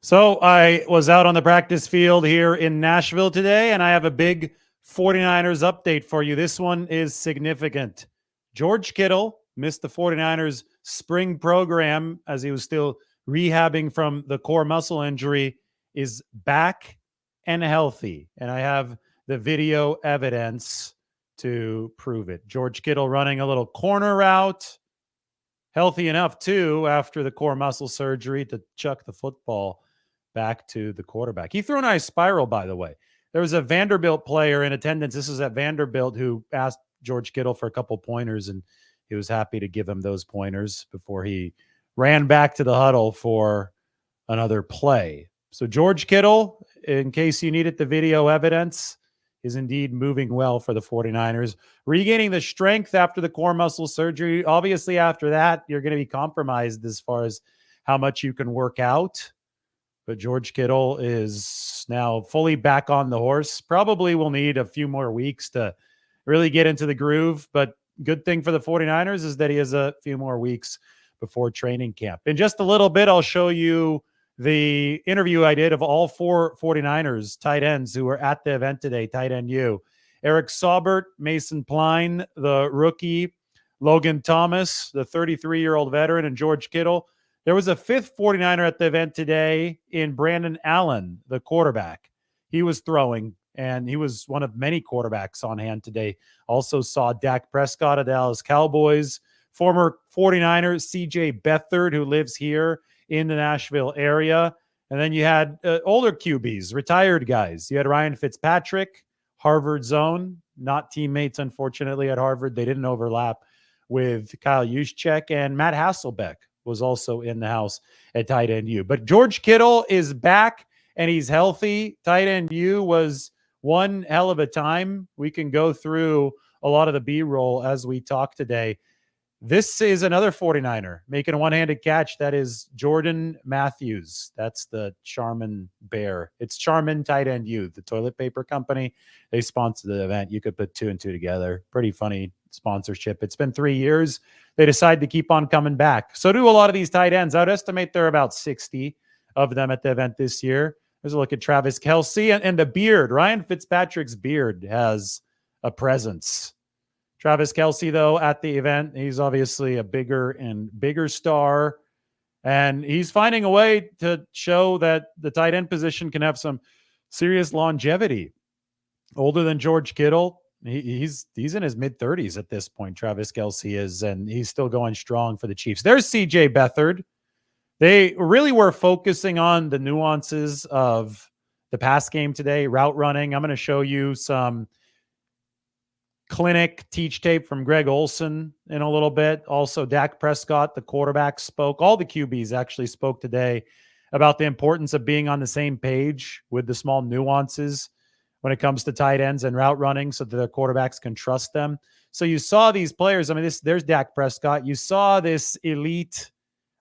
So I was out on the practice field here in Nashville today, and I have a big 49ers update for you. This one is significant. George Kittle missed the 49ers spring program as he was still rehabbing from the core muscle injury, is back and healthy. And I have the video evidence to prove it. George Kittle running a little corner route, healthy enough too after the core muscle surgery to chuck the football back to the quarterback. He threw a nice spiral, by the way. There was a Vanderbilt player in attendance. This is at Vanderbilt who asked George Kittle for a couple pointers, and he was happy to give him those pointers before he ran back to the huddle for another play. So George Kittle, in case you needed the video evidence, is indeed moving well for the 49ers. Regaining the strength after the core muscle surgery. Obviously, after that, you're going to be compromised as far as how much you can work out. But George Kittle is now fully back on the horse. Probably will need a few more weeks to really get into the groove. But good thing for the 49ers is that he has a few more weeks before training camp. In just a little bit, I'll show you the interview I did of all four 49ers tight ends who were at the event today, tight end U. Eric Saubert, Mason Pline, the rookie, Logan Thomas, the 33-year-old veteran, and George Kittle. There was a fifth 49er at the event today in Brandon Allen, the quarterback. He was throwing, and he was one of many quarterbacks on hand today. Also saw Dak Prescott of Dallas Cowboys, former 49er C.J. Beathard, who lives here in the Nashville area. And then you had older QBs, retired guys. You had Ryan Fitzpatrick, Harvard's own, not teammates, unfortunately, at Harvard. They didn't overlap with Kyle Juszczyk, and Matt Hasselbeck was also in the house at tight end U. But George Kittle is back and he's healthy. Tight end U was one hell of a time. We can go through a lot of the B-roll as we talk today. This is another 49er making a one-handed catch. That is Jordan Matthews. That's the Charmin Bear. It's Charmin Tight End U, the toilet paper company. They sponsored the event. You could put two and two together. Pretty funny sponsorship. It's been 3 years. They decide to keep on coming back. So do a lot of these tight ends. I would estimate there are about 60 of them at the event this year. There's a look at Travis Kelce and the beard. Ryan Fitzpatrick's beard has a presence. Travis Kelce, though, at the event, he's obviously a bigger and bigger star, and he's finding a way to show that the tight end position can have some serious longevity. Older than George Kittle, he's in his mid-30s at this point, Travis Kelce is, and he's still going strong for the Chiefs. There's C.J. Beathard. They really were focusing on the nuances of the pass game today, route running. I'm going to show you some clinic teach tape from Greg Olsen in a little bit. Also, Dak Prescott, the quarterback, spoke. All the QBs actually spoke today about the importance of being on the same page with the small nuances when it comes to tight ends and route running so that the quarterbacks can trust them. So you saw these players. I mean, there's Dak Prescott. You saw this elite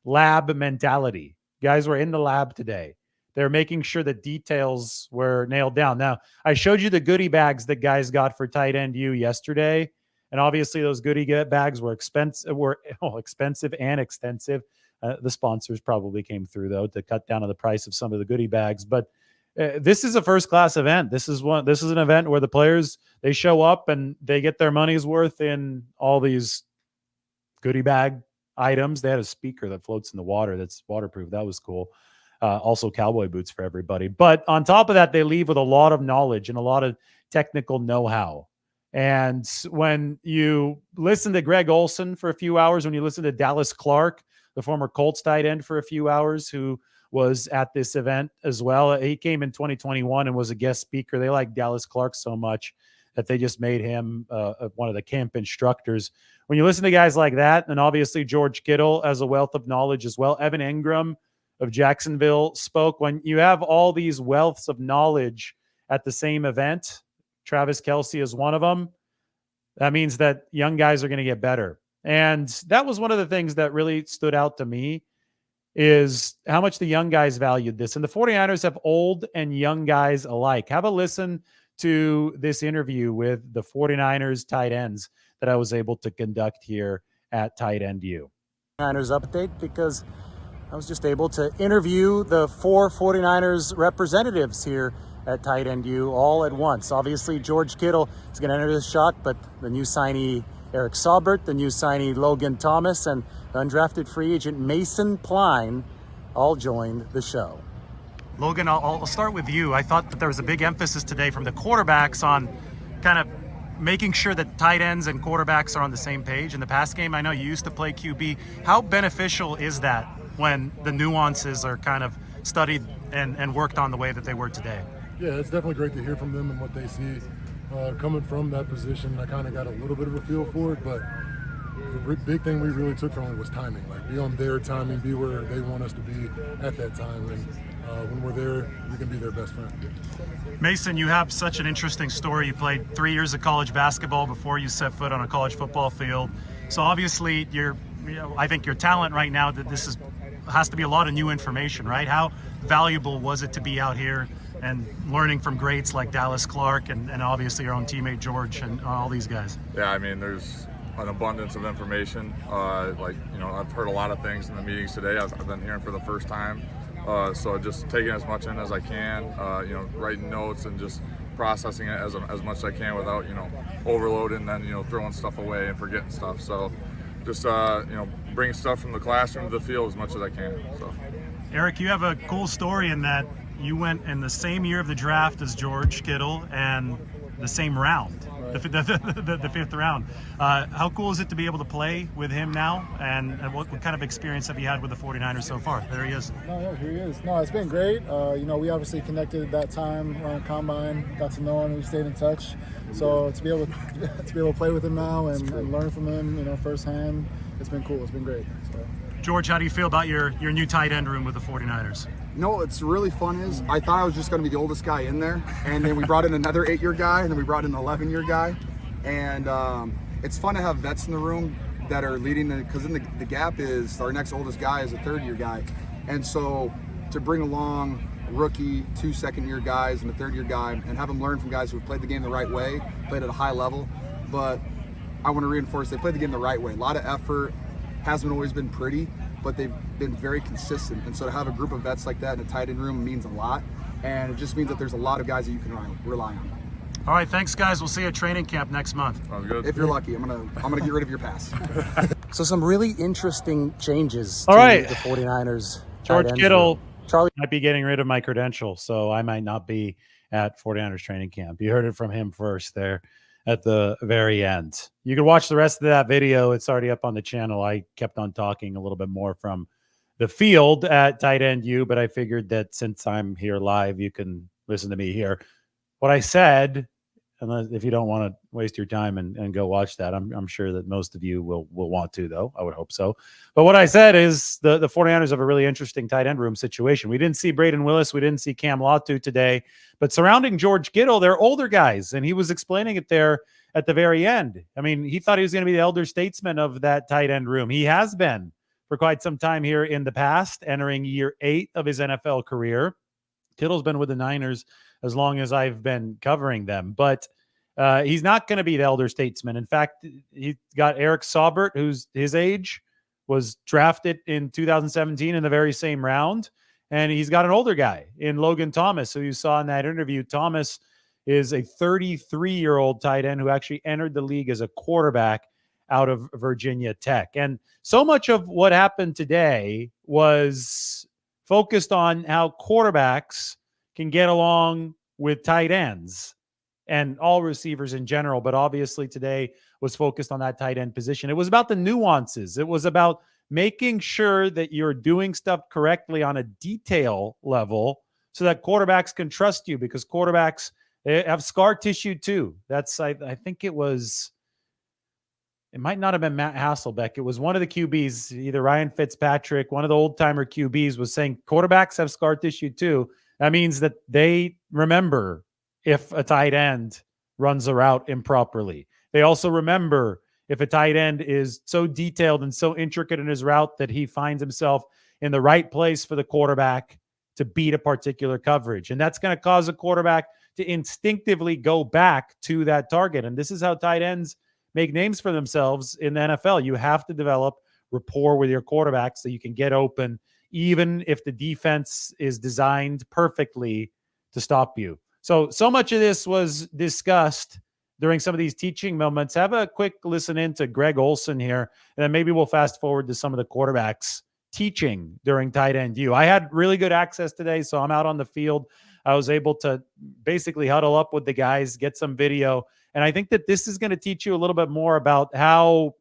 lab mentality. Guys were in the lab today. They're making sure the details were nailed down. Now, I showed you the goodie bags that guys got for tight end U yesterday. And obviously those goodie bags were expensive and extensive. The sponsors probably came through, though, to cut down on the price of some of the goodie bags. But this is a first-class event. This is an event where the players, they show up and they get their money's worth in all these goodie bag items. They had a speaker that floats in the water that's waterproof. That was cool. Also cowboy boots for everybody. But on top of that, they leave with a lot of knowledge and a lot of technical know-how. And when you listen to Greg Olsen for a few hours, when you listen to Dallas Clark, the former Colts tight end for a few hours, who was at this event as well. He came in 2021 and was a guest speaker. They like Dallas Clark so much that they just made him one of the camp instructors. When you listen to guys like that, and obviously George Kittle has a wealth of knowledge as well. Evan Ingram of Jacksonville spoke. When you have all these wealths of knowledge at the same event, Travis Kelce is one of them. That means that young guys are going to get better. And that was one of the things that really stood out to me, is how much the young guys valued this. And the 49ers have old and young guys alike. Have a listen to this interview with the 49ers tight ends that I was able to conduct here at Tight End U. 49ers update, because I was just able to interview the 4 49ers representatives here at Tight End U all at once. Obviously, George Kittle is going to enter the shot, but the new signee Eric Saubert, the new signee Logan Thomas, and the undrafted free agent Mason Pline all joined the show. Logan, I'll start with you. I thought that there was a big emphasis today from the quarterbacks on kind of making sure that tight ends and quarterbacks are on the same page in the pass game. I know you used to play QB. How beneficial is that when the nuances are kind of studied and worked on the way that they were today? Yeah, it's definitely great to hear from them and what they see. Coming from that position, I kind of got a little bit of a feel for it, but the big thing we really took from it was timing. Like, be on their timing, be where they want us to be at that time. And when we're there, we can be their best friend. Mason, you have such an interesting story. You played 3 years of college basketball before you set foot on a college football field. So obviously, I think your talent right now, that has to be a lot of new information, right? How valuable was it to be out here and learning from greats like Dallas Clark and obviously your own teammate George and all these guys? Yeah, I mean, there's an abundance of information. I've heard a lot of things in the meetings today. I've been hearing for the first time. So just taking as much in as I can, writing notes and just processing it as much as I can without, overloading and then, throwing stuff away and forgetting stuff. So just, bring stuff from the classroom to the field as much as I can. So, Eric, you have a cool story in that you went in the same year of the draft as George Kittle and the same round, the fifth round. How cool is it to be able to play with him now? And what kind of experience have you had with the 49ers so far? There he is. Here he is. No, it's been great. We obviously connected at that time around Combine, got to know him, we stayed in touch. So to be able to play with him now and learn from him, firsthand, it's been cool. It's been great. So. George, how do you feel about your new tight end room with the 49ers? What's really fun is I thought I was just going to be the oldest guy in there, and then we brought in another 8-year guy, and then we brought in an 11-year guy, and it's fun to have vets in the room that are leading, because then the gap is our next oldest guy is a 3rd-year guy, and so to bring along a rookie, 2 second-year guys, and a 3rd-year guy, and have them learn from guys who have played the game the right way, played at a high level, but I want to reinforce they played the game the right way. A lot of effort, hasn't always been pretty, but they've been very consistent. And so to have a group of vets like that in a tight end room means a lot. And it just means that there's a lot of guys that you can rely on. All right, thanks guys. We'll see you at training camp next month. Sounds good. If you're lucky, I'm gonna get rid of your pass. So some really interesting changes All to right. the 49ers. George Kittle Charlie might be getting rid of my credential, so I might not be at 49ers training camp. You heard it from him first there at the very end. You can watch the rest of that video. It's already up on the channel. I kept on talking a little bit more from the field at Tight End U, but I figured that since I'm here live, you can listen to me here. What I said, unless if you don't want to waste your time and go watch that, I'm sure that most of you will want to, though. I would hope so. But what I said is the 49ers have a really interesting tight end room situation. We didn't see Braden Willis. We didn't see Cam Latu today. But surrounding George Kittle, they're older guys, and he was explaining it there at the very end. I mean, he thought he was going to be the elder statesman of that tight end room. He has been for quite some time here in the past, entering year 8 of his NFL career. Kittle's been with the Niners as long as I've been covering them, but he's not going to be the elder statesman. In fact, he got Eric Saubert, who's his age, was drafted in 2017 in the very same round. And he's got an older guy in Logan Thomas, who you saw in that interview. Thomas is a 33-year-old tight end who actually entered the league as a quarterback out of Virginia Tech. And so much of what happened today was focused on how quarterbacks can get along with tight ends and all receivers in general. But obviously today was focused on that tight end position. It was about the nuances. It was about making sure that you're doing stuff correctly on a detail level so that quarterbacks can trust you, because quarterbacks, they have scar tissue too. That's, I think it might not have been Matt Hasselbeck. It was one of the QBs, either Ryan Fitzpatrick, one of the old timer QBs, was saying quarterbacks have scar tissue too. That means that they remember if a tight end runs a route improperly. They also remember if a tight end is so detailed and so intricate in his route that he finds himself in the right place for the quarterback to beat a particular coverage. And that's going to cause a quarterback to instinctively go back to that target. And this is how tight ends make names for themselves in the NFL. You have to develop rapport with your quarterback so you can get open even if the defense is designed perfectly to stop you. So much of this was discussed during some of these teaching moments. Have a quick listen in to Greg Olson here, and then maybe we'll fast forward to some of the quarterbacks teaching during tight end U. I had really good access today, so I'm out on the field. I was able to basically huddle up with the guys, get some video, and I think that this is going to teach you a little bit more about how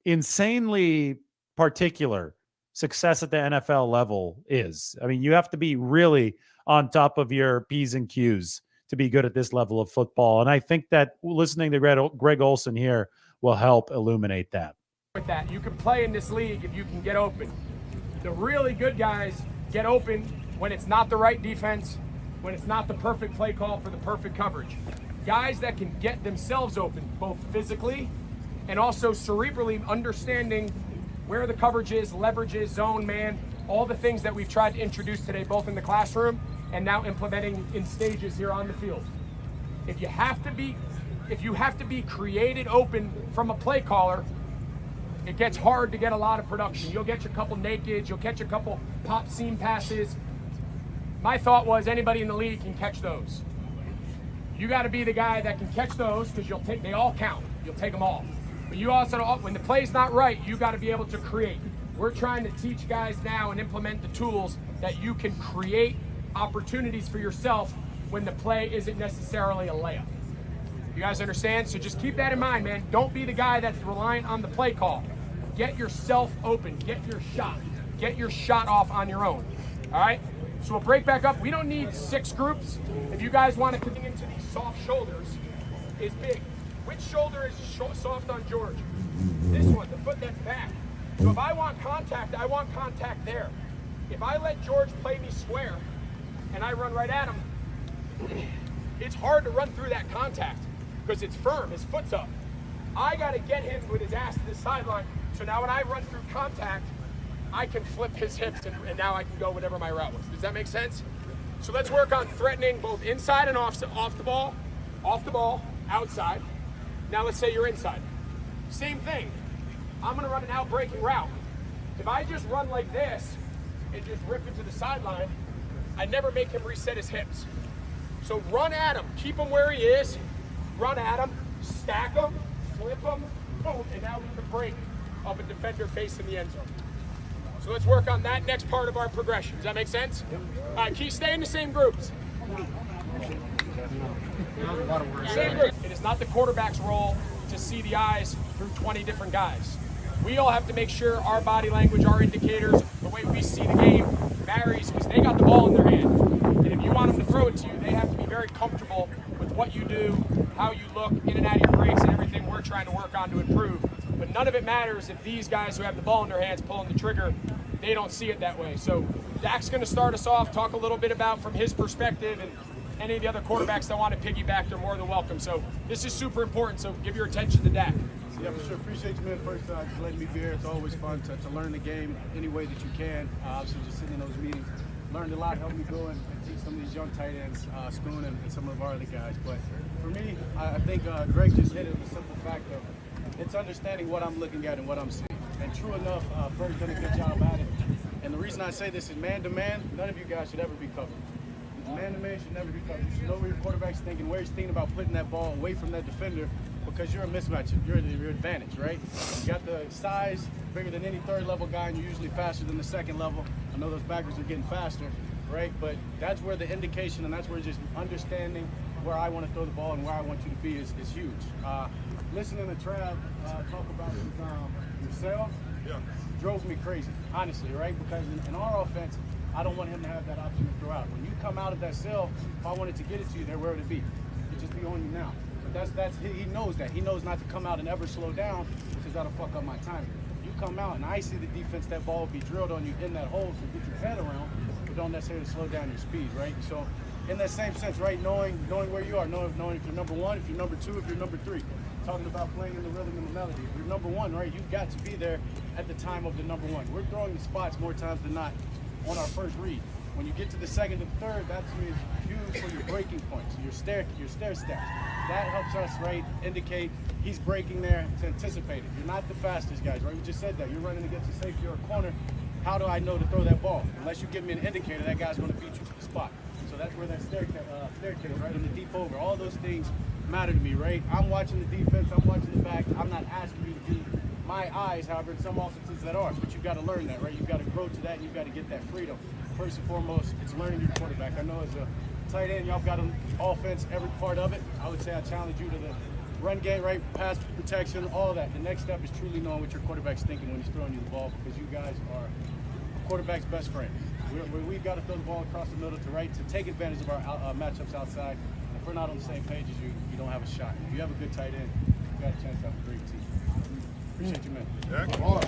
insanely particular success at the NFL level is. I mean, you have to be really on top of your P's and Q's to be good at this level of football. And I think that listening to Greg Olson here will help illuminate that. With that, you can play in this league if you can get open. The really good guys get open when it's not the right defense, when it's not the perfect play call for the perfect coverage. Guys that can get themselves open, both physically and also cerebrally, understanding where the coverage is, leverage is, zone, man, all the things that we've tried to introduce today, both in the classroom and now implementing in stages here on the field. If you have to be created open from a play caller, it gets hard to get a lot of production. You'll get your couple nakeds, you'll catch a couple pop seam passes. My thought was anybody in the league can catch those. You got to be the guy that can catch those because they all count. You'll take them all. But you also, when the play's not right, you got to be able to create. We're trying to teach guys now and implement the tools that you can create opportunities for yourself when the play isn't necessarily a layup. You guys understand? So just keep that in mind, man. Don't be the guy that's reliant on the play call. Get yourself open. Get your shot. Get your shot off on your own. All right? So we'll break back up. We don't need 6 groups. If you guys want to continue into these soft shoulders, is big. Which shoulder is soft on George? This one, the foot that's back. So if I want contact there. If I let George play me square and I run right at him, it's hard to run through that contact because it's firm, his foot's up. I got to get him with his ass to the sideline. So now when I run through contact, I can flip his hips and now I can go whatever my route was. Does that make sense? So let's work on threatening both inside and off the ball, outside. Now let's say you're inside. Same thing. I'm going to run an out-breaking route. If I just run like this and just rip it to the sideline, I never make him reset his hips. So run at him. Keep him where he is. Run at him. Stack him. Flip him. Boom. And now we can break of a defender facing the end zone. So let's work on that next part of our progression. Does that make sense? All right, keep staying in the same groups. Same group. It is not the quarterback's role to see the eyes through 20 different guys. We all have to make sure our body language, our indicators, the way we see the game varies because they got the ball in their hand. And if you want them to throw it to you, they have to be very comfortable with what you do, how you look, in and out of your breaks, and everything we're trying to work on to improve. But none of it matters if these guys who have the ball in their hands pulling the trigger, they don't see it that way. So Dak's going to start us off, talk a little bit about from his perspective, and any of the other quarterbacks that want to piggyback, they're more than welcome. So this is super important, so give your attention to Dak. Yeah, for sure. Appreciate you, man. First, just letting me be here. It's always fun to learn the game any way that you can. Obviously, just sitting in those meetings, learned a lot, helped me go and teach some of these young tight ends, Spoon and some of our other guys. But for me, I think Greg just hit it with the simple fact of it's understanding what I'm looking at and what I'm seeing. And true enough, Fred's done a good job at it. And the reason I say this is man-to-man, none of you guys should ever be covered. Man-to-man should never be covered. You should know where your quarterback's thinking, where he's thinking about putting that ball away from that defender because you're a mismatch. You're your advantage, right? You got the size, bigger than any third-level guy, and you're usually faster than the second level. I know those backers are getting faster, right? But that's where the indication and that's where just understanding where I want to throw the ball and where I want you to be is huge. Listening to Trav talk about yourself drove me crazy, honestly, right? Because in our offense, I don't want him to have that option to throw out. When you come out of that cell, if I wanted to get it to you, there where would it be? It'd just be on you now. But he knows that. He knows not to come out and ever slow down because that'll fuck up my timing. You come out and I see the defense, that ball will be drilled on you in that hole to get your head around, but don't necessarily slow down your speed, right? So in that same sense, right, knowing where you are, knowing if you're number 1, if you're number 2, if you're number 3. Talking about playing in the rhythm and the melody. If you're number 1, right, you've got to be there at the time of the number 1. We're throwing the spots more times than not on our first read. When you get to the second and third, that's huge for your breaking points, your stair steps. That helps us, right, indicate he's breaking there to anticipate it. You're not the fastest guys, right? We just said that. You're running against a safety or a corner. how do I know to throw that ball? Unless you give me an indicator, that guy's going to beat you to the spot. So that's where that staircase, right, in the deep over. All those things matter to me, right? I'm watching the defense, I'm watching the back. I'm not asking you to be my eyes, however, in some offenses that are. But you've got to learn that, right? You've got to grow to that, and you've got to get that freedom. First and foremost, it's learning your quarterback. I know as a tight end, y'all got an offense, every part of it. I would say I challenge you to the run game, right? Pass protection, all that. The next step is truly knowing what your quarterback's thinking when he's throwing you the ball, because you guys are quarterback's best friend. We've got to throw the ball across the middle to right to take advantage of our matchups outside. If we're not on the same page as you, you don't have a shot. If you have a good tight end, you've got a chance to have a great team. Appreciate you, man. Yeah, come on.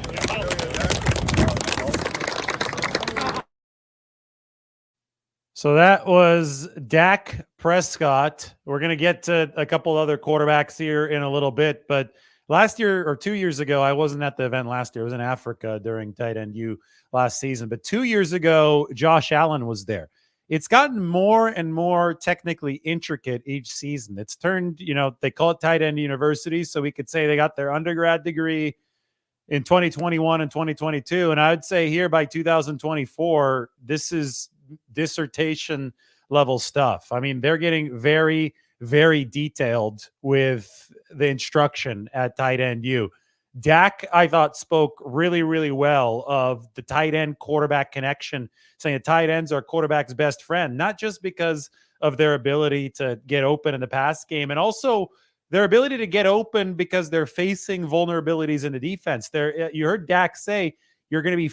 So that was Dak Prescott. We're going to get to a couple other quarterbacks here in a little bit, but last year or 2 years ago, I wasn't at the event last year. I was in Africa during Tight End U last season, but 2 years ago, Josh Allen was there. It's gotten more and more technically intricate each season. It's turned, they call it Tight End University, so we could say they got their undergrad degree in 2021 and 2022, and I would say here by 2024, this is dissertation level stuff. I mean, they're getting very, very detailed with the instruction at Tight End U. Dak, I thought, spoke really, really well of the tight end quarterback connection, saying that tight ends are quarterback's best friend, not just because of their ability to get open in the pass game, and also their ability to get open because they're facing vulnerabilities in the defense. You heard Dak say, you're going to be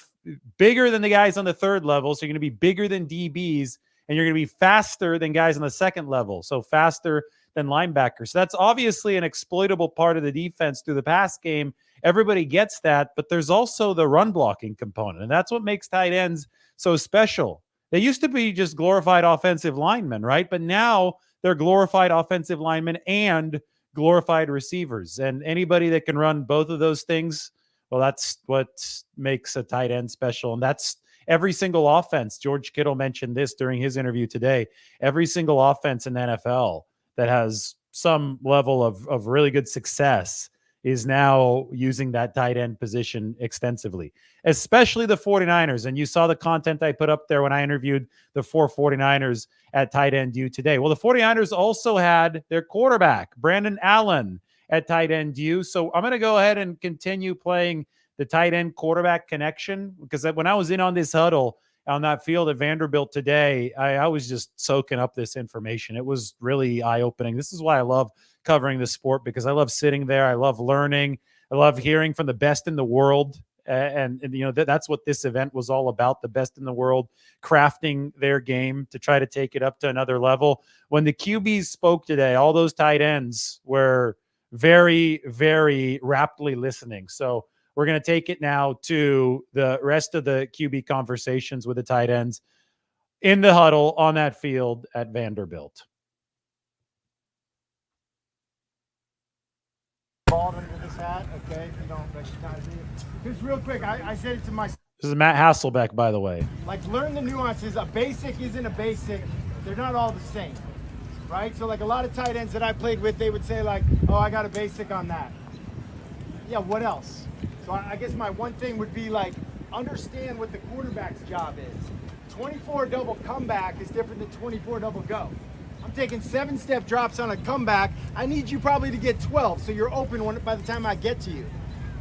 bigger than the guys on the third level, so you're going to be bigger than DBs, and you're going to be faster than guys on the second level, so faster than linebackers. So that's obviously an exploitable part of the defense through the pass game. Everybody gets that, but there's also the run blocking component, and that's what makes tight ends so special. They used to be just glorified offensive linemen, right? But now they're glorified offensive linemen and glorified receivers, and anybody that can run both of those things, well, that's what makes a tight end special. And that's every single offense. George Kittle mentioned this during his interview today. Every single offense in the NFL that has some level of really good success is now using that tight end position extensively, especially the 49ers. And you saw the content I put up there when I interviewed the 49ers at Tight End U today. Well, the 49ers also had their quarterback, Brandon Allen, at Tight End U. So I'm going to go ahead and continue playing the tight end quarterback connection, because when I was in on this huddle on that field at Vanderbilt today, I was just soaking up this information. It was really eye-opening. This is why I love covering the sport, because I love sitting there. I love learning. I love hearing from the best in the world. And that's what this event was all about, the best in the world, crafting their game to try to take it up to another level. When the QBs spoke today, all those tight ends were very, very raptly listening. So we're going to take it now to the rest of the QB conversations with the tight ends in the huddle on that field at Vanderbilt. Bald under this hat, okay, if you don't recognize me. Just real quick, I said it to my... This is Matt Hasselbeck, by the way. Like, learn the nuances. A basic isn't a basic. They're not all the same, right? So, like, a lot of tight ends that I played with, they would say, like, oh, I got a basic on that. Yeah, what else? So I guess my one thing would be, like, understand what the quarterback's job is. 24 double comeback is different than 24 double go. I'm taking 7-step drops on a comeback. I need you probably to get 12, so you're open by the time I get to you,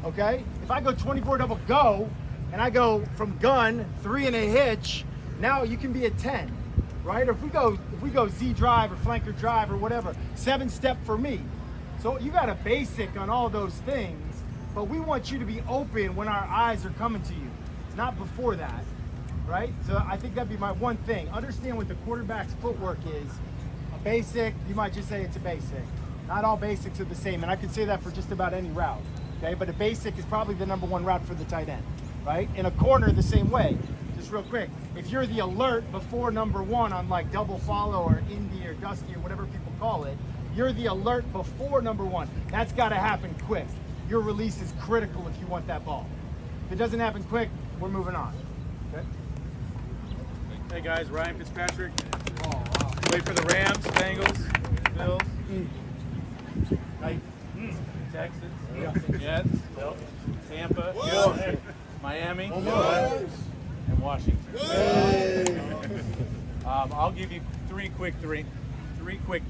okay? If I go 24 double go, and I go from gun, 3 and a hitch, now you can be a 10, right? Or if we go Z drive or flanker drive or whatever, 7-step for me. So you got a basic on all those things, but we want you to be open when our eyes are coming to you, not before that, right? So I think that'd be my one thing. Understand what the quarterback's footwork is. A basic, you might just say it's a basic. Not all basics are the same, and I could say that for just about any route, okay? But a basic is probably the number one route for the tight end, right? In a corner, the same way. Just real quick, if you're the alert before number one on like double follow or indie or dusty or whatever people call it, you're the alert before number one. That's got to happen quick. Your release is critical if you want that ball. If it doesn't happen quick, we're moving on. Okay? Hey guys, Ryan Fitzpatrick. Oh, wow. Play for the Rams, Bengals, Bills, Texas, Jets, Tampa, Miami, and Washington. I'll give you three quick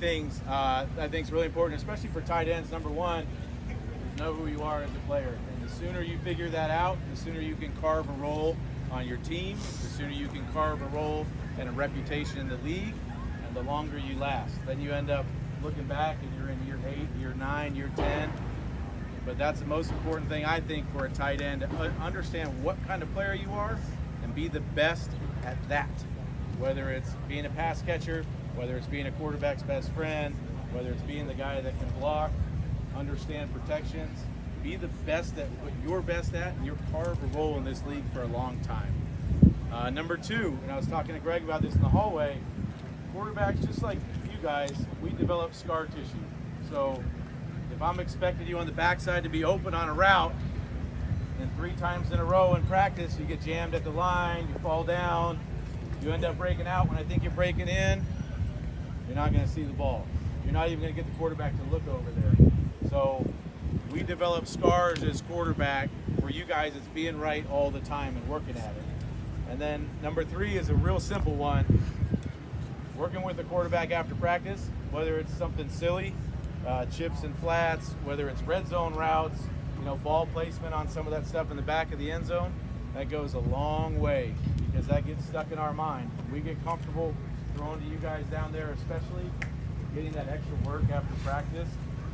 things I think is really important, especially for tight ends. Number one is know who you are as a player. And the sooner you figure that out, the sooner you can carve a role on your team, the sooner you can carve a role and a reputation in the league, and the longer you last. Then you end up looking back and you're in year 8, year 9, year 10. But that's the most important thing, I think, for a tight end, to understand what kind of player you are and be the best at that. Whether it's being a pass catcher, whether it's being a quarterback's best friend, whether it's being the guy that can block, understand protections, be the best at what you're best at, and you'll carve a role in this league for a long time. Number 2, and I was talking to Greg about this in the hallway, quarterbacks, just like you guys, we develop scar tissue. So if I'm expecting you on the backside to be open on a route, and 3 times in a row in practice, you get jammed at the line, you fall down, you end up breaking out when I think you're breaking in, you're not going to see the ball. You're not even going to get the quarterback to look over there. So we develop scars as quarterback for you guys. It's being right all the time and working at it. And then number 3 is a real simple one. Working with the quarterback after practice, whether it's something silly, chips and flats, whether it's red zone routes, ball placement on some of that stuff in the back of the end zone, that goes a long way because that gets stuck in our mind. We get comfortable throwing to you guys down there, especially getting that extra work after practice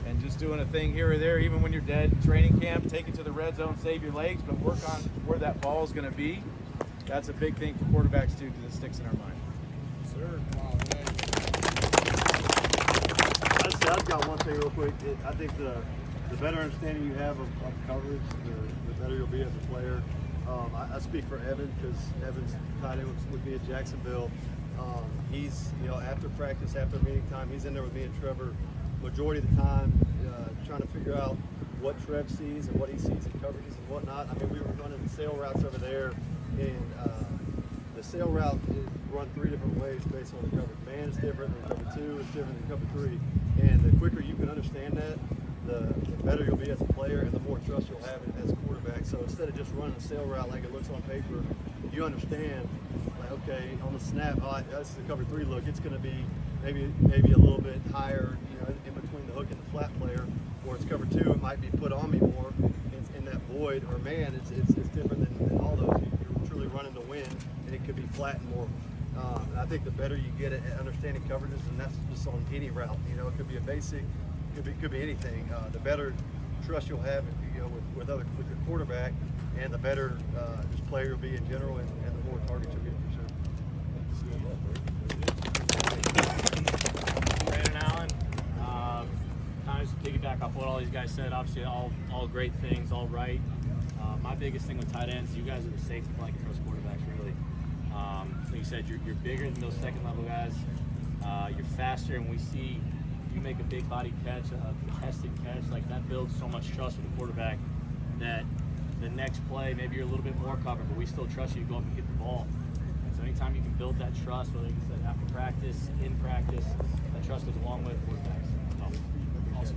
and just doing a thing here or there, even when you're dead in training camp, take it to the red zone, save your legs, but work on where that ball is going to be. That's a big thing for quarterbacks too, because it sticks in our mind. Sir. I've got one thing real quick. I think the better understanding you have of coverage, the better you'll be as a player. I speak for Evan because Evan's tight end with me at Jacksonville. He's, after practice, after meeting time, he's in there with me and Trevor majority of the time, trying to figure out what Trev sees and what he sees in coverages and whatnot. I mean, we were running sail routes over there, and the sail route is run 3 different ways based on the coverage. Man is different than cover 2, is different than cover 3. And the quicker you can understand that, the better you'll be as a player and the more trust you'll have as a quarterback. So instead of just running a sail route like it looks on paper, you understand, like, okay, on the snap, this is a cover 3 look. It's going to be maybe a little bit higher, in between the hook and the flat player. Or it's cover 2, it might be put on me more in that void. Or man, it's different than all those. You're truly running the wind, and it could be flat more. And I think the better you get at understanding coverages, and that's just on any route. It could be a basic, could be anything. The better trust you'll have, with your quarterback, and the better this player will be in general, and the more targets you'll get for sure. Brandon Allen, kind of just piggyback off what all these guys said. Obviously, all great things, all right. My biggest thing with tight ends, you guys are the safety blanket for us quarterbacks, really. Like you said, you're bigger than those second level guys. You're faster, and we see you make a big body catch, a contested catch, like that builds so much trust with the quarterback that the next play, maybe you're a little bit more covered, but we still trust you to go up and get the ball. And so anytime you can build that trust, whether you said after practice, in practice, that trust goes a long way with quarterbacks. So, awesome.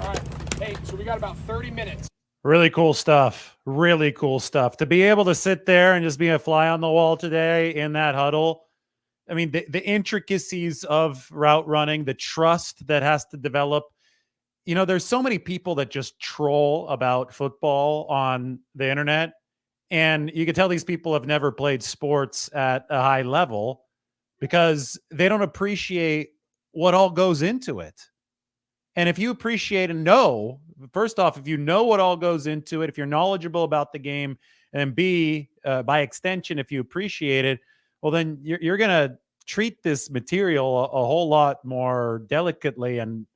All right. Hey, so we got about 30 minutes. Really cool stuff. Really cool stuff. To be able to sit there and just be a fly on the wall today in that huddle. I mean, the intricacies of route running, the trust that has to develop. There's so many people that just troll about football on the internet. And you can tell these people have never played sports at a high level because they don't appreciate what all goes into it. And if you appreciate and know, first off, if you know what all goes into it, if you're knowledgeable about the game, and B, by extension, if you appreciate it, well, then you're going to treat this material a whole lot more delicately and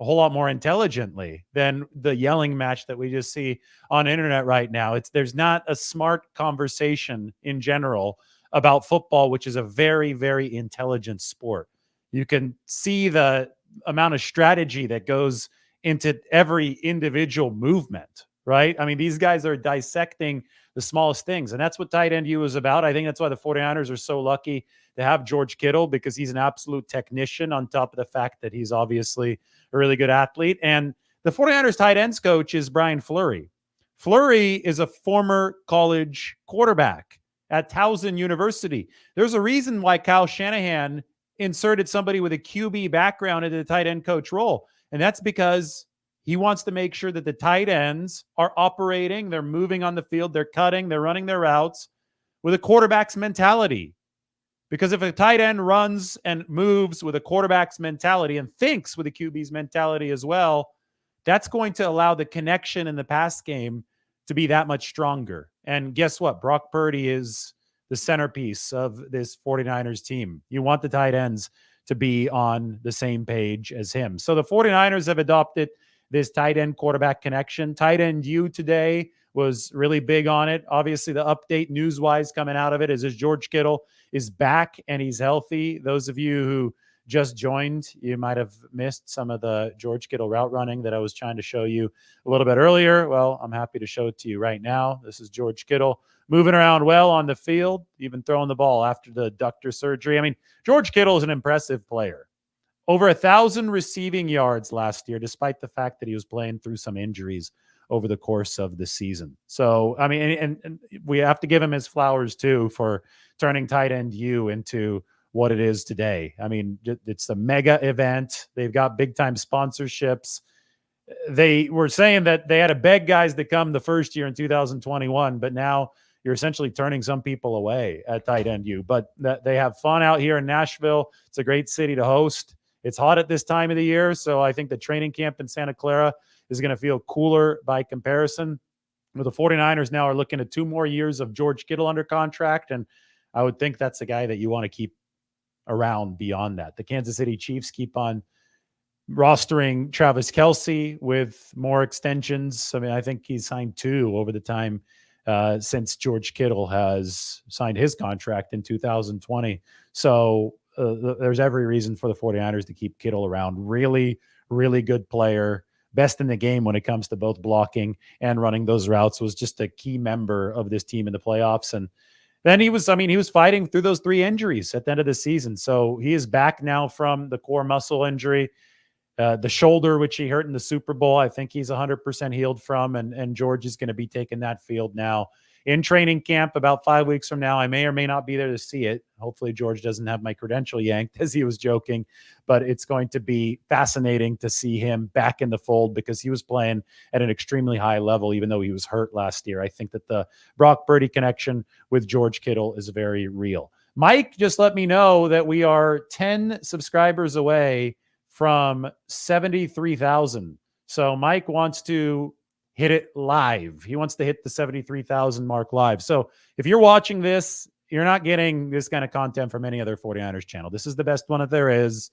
a whole lot more intelligently than the yelling match that we just see on the internet right now. There's not a smart conversation in general about football, which is a very, very intelligent sport. You can see the amount of strategy that goes into every individual movement, right? I mean, these guys are dissecting the smallest things, and that's what tight end U is about. I think that's why the 49ers are so lucky to have George Kittle, because he's an absolute technician on top of the fact that he's obviously a really good athlete. And the 49ers tight ends coach is Brian Fleury. Fleury is a former college quarterback at Towson University. There's a reason why Kyle Shanahan inserted somebody with a QB background into the tight end coach role. And that's because he wants to make sure that the tight ends are operating, they're moving on the field, they're cutting, they're running their routes with a quarterback's mentality. Because if a tight end runs and moves with a quarterback's mentality and thinks with a QB's mentality as well, that's going to allow the connection in the pass game to be that much stronger. And guess what? Brock Purdy is the centerpiece of this 49ers team. You want the tight ends to be on the same page as him. So the 49ers have adopted this tight end quarterback connection. Tight end U today was really big on it. Obviously, the update news-wise coming out of it is George Kittle is back and he's healthy. Those of you who just joined, you might have missed some of the George Kittle route running that I was trying to show you a little bit earlier. Well, I'm happy to show it to you right now. This is George Kittle moving around well on the field, even throwing the ball after the adductor surgery. I mean, George Kittle is an impressive player. Over 1,000 receiving yards last year, despite the fact that he was playing through some injuries over the course of the season. So, I mean, and we have to give him his flowers too for turning tight end U into what it is today. I mean, it's a mega event. They've got big time sponsorships. They were saying that they had to beg guys to come the first year in 2021, but now you're essentially turning some people away at tight end U. But they have fun out here in Nashville. It's a great city to host. It's hot at this time of the year, so I think the training camp in Santa Clara is going to feel cooler by comparison. But the 49ers now are looking at 2 more years of George Kittle under contract, and I would think that's a guy that you want to keep around beyond that. The Kansas City Chiefs keep on rostering Travis Kelce with more extensions. I mean, I think he's signed 2 over the time since George Kittle has signed his contract in 2020. So there's every reason for the 49ers to keep Kittle around. Really, really good player. Best in the game when it comes to both blocking and running those routes. Was just a key member of this team in the playoffs. And then he was fighting through those 3 injuries at the end of the season. So he is back now from the core muscle injury, the shoulder, which he hurt in the Super Bowl. I think he's 100% healed from, and George is going to be taking that field now in training camp about 5 weeks from now. I may or may not be there to see it. Hopefully George doesn't have my credential yanked, as he was joking, but it's going to be fascinating to see him back in the fold because he was playing at an extremely high level, even though he was hurt last year. I think that the Brock Purdy connection with George Kittle is very real. Mike just let me know that we are 10 subscribers away from 73,000. So Mike wants to hit it live. He wants to hit the 73,000 mark live. So if you're watching this, you're not getting this kind of content from any other 49ers channel. This is the best one that there is.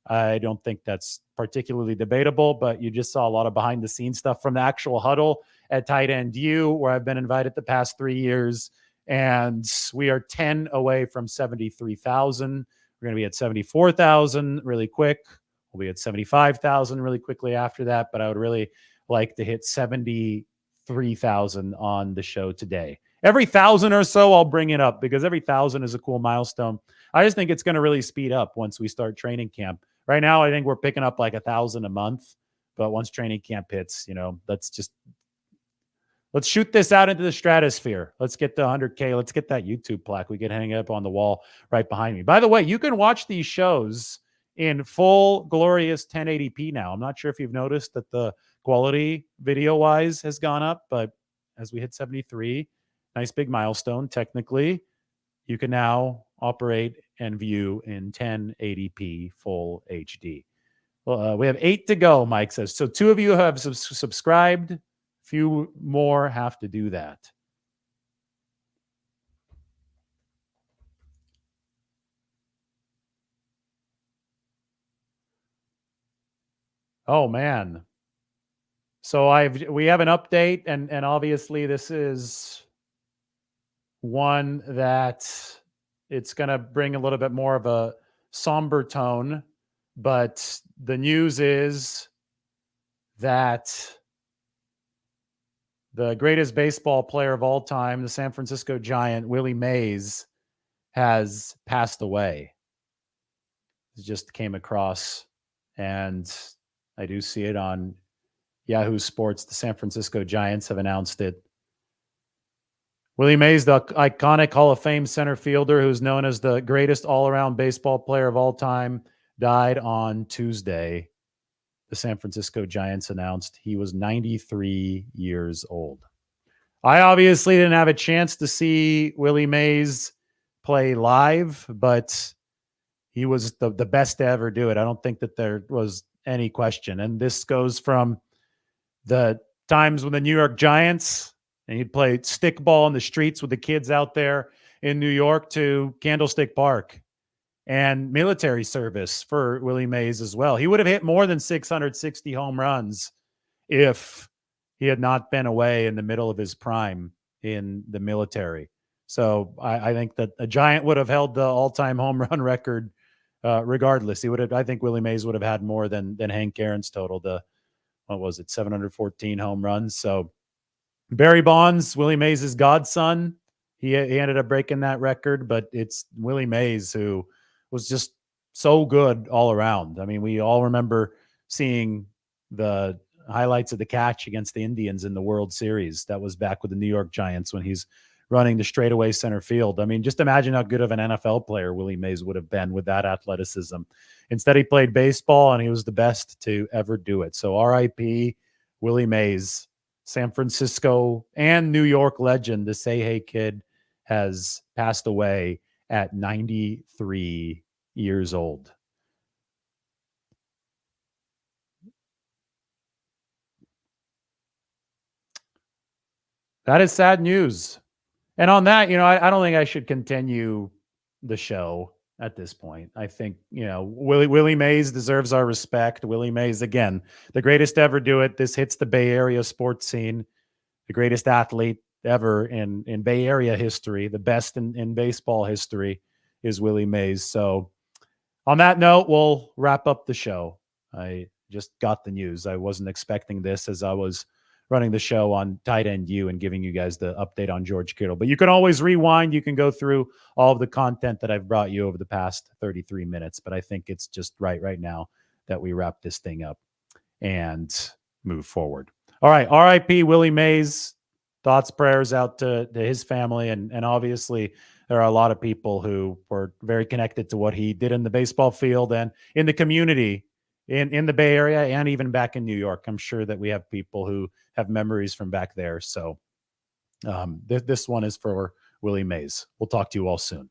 I don't think that's particularly debatable, but you just saw a lot of behind the scenes stuff from the actual huddle at tight end U, where I've been invited the past 3 years. And we are 10 away from 73,000. We're going to be at 74,000 really quick. We'll be at 75,000 really quickly after that, but I would really like to hit 73,000 on the show today. Every 1,000 or so, I'll bring it up because every 1,000 is a cool milestone. I just think it's going to really speed up once we start training camp. Right now, I think we're picking up like 1,000 a month, but once training camp hits, let's shoot this out into the stratosphere. Let's get to 100K. Let's get that YouTube plaque. We can hang it up on the wall right behind me. By the way, you can watch these shows in full glorious 1080p now. I'm not sure if you've noticed that the quality video-wise has gone up, but as we hit 73, nice big milestone, technically, you can now operate and view in 1080p full HD. Well, we have 8 to go, Mike says. So 2 of you have subscribed. A few more have to do that. Oh, man. So we have an update, and obviously this is one that it's going to bring a little bit more of a somber tone, but the news is that the greatest baseball player of all time, the San Francisco Giant, Willie Mays, has passed away. It just came across, and I do see it on Yahoo Sports, the San Francisco Giants have announced it. Willie Mays, the iconic Hall of Fame center fielder who's known as the greatest all-around baseball player of all time, died on Tuesday. The San Francisco Giants announced he was 93 years old. I obviously didn't have a chance to see Willie Mays play live, but he was the best to ever do it. I don't think that there was any question. And this goes from the times when the New York Giants, and he'd play stickball in the streets with the kids out there in New York, to Candlestick Park and military service for Willie Mays as well. He would have hit more than 660 home runs if he had not been away in the middle of his prime in the military. So I think that a Giant would have held the all-time home run record regardless. He would have. I think Willie Mays would have had more than Hank Aaron's total. What was it, 714 home runs? So Barry Bonds, Willie Mays' godson, he ended up breaking that record, but it's Willie Mays who was just so good all around. I mean, we all remember seeing the highlights of the catch against the Indians in the World Series. That was back with the New York Giants when he's running the straightaway center field. I mean, just imagine how good of an NFL player Willie Mays would have been with that athleticism. Instead, he played baseball, and he was the best to ever do it. So R.I.P. Willie Mays. San Francisco and New York legend, the Say Hey Kid, has passed away at 93 years old. That is sad news. And on that, I don't think I should continue the show at this point. I think, Willie Mays deserves our respect. Willie Mays, again, the greatest to ever do it. This hits the Bay Area sports scene. The greatest athlete ever in Bay Area history. The best in baseball history is Willie Mays. So on that note, we'll wrap up the show. I just got the news. I wasn't expecting this as I was running the show on Tight End U and giving you guys the update on George Kittle. But you can always rewind. You can go through all of the content that I've brought you over the past 33 minutes. But I think it's just right now that we wrap this thing up and move forward. All right. R.I.P. Willie Mays. Thoughts, prayers out to his family. And obviously, there are a lot of people who were very connected to what he did in the baseball field and in the community in the Bay Area and even back in New York. I'm sure that we have people who have memories from back there. So this one is for Willie Mays. We'll talk to you all soon.